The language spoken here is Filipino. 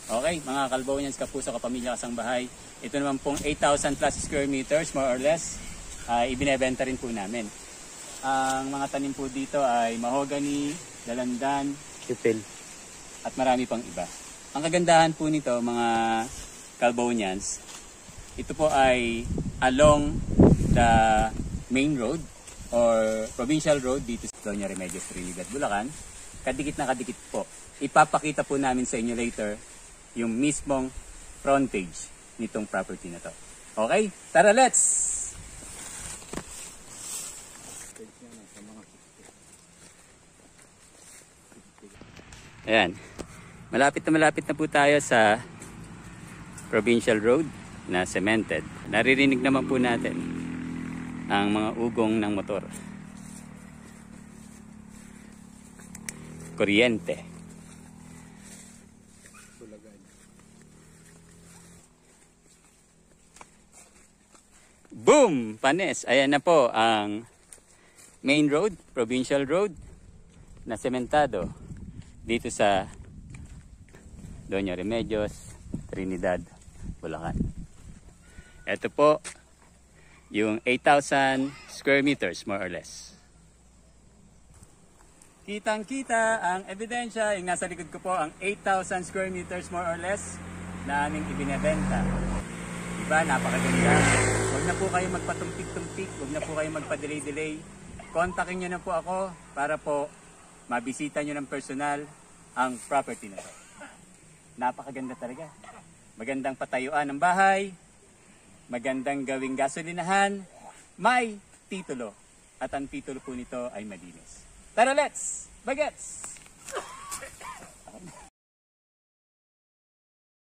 Okay, mga Kalbonians, Kapuso, Kapamilya, Kasangbahay, ito naman pong 8,000 plus square meters, more or less, ibinebenta rin po namin. Ang mga tanim po dito ay mahogany, dalandan, Ipil. at marami pang iba. Ang kagandahan po nito, mga Kalbonians, ito po ay along the main road or provincial road dito sa Doña Remedios, Trinidad, Bulacan. Kadikit na kadikit po. Ipapakita po namin sa inyo later yung mismong frontage nitong property na to. Okay? Tara, let's! Ayan. Malapit na po tayo sa provincial road na cemented. Naririnig naman po natin ang mga ugong ng motor. Kuryente. Boom! Panes! Ayan na po ang main road, provincial road na sementado dito sa Doña Remedios, Trinidad, Bulacan. Ito po yung 8,000 square meters more or less. Kitang-kita ang ebidensya, yung nasa likod ko po ang 8,000 square meters more or less na aming ibinebenta. Diba? Napakaganda. Huwag na po kayo magpatumpik-tumpik, huwag na po kayo magpa-delay-delay. Kontakin nyo na po ako para po mabisita nyo ng personal ang property na to. Napakaganda talaga. Magandang patayuan ng bahay, magandang gawing gasolinahan, may titulo. At ang titulo po nito ay malinis. Tara, let's! Bagets!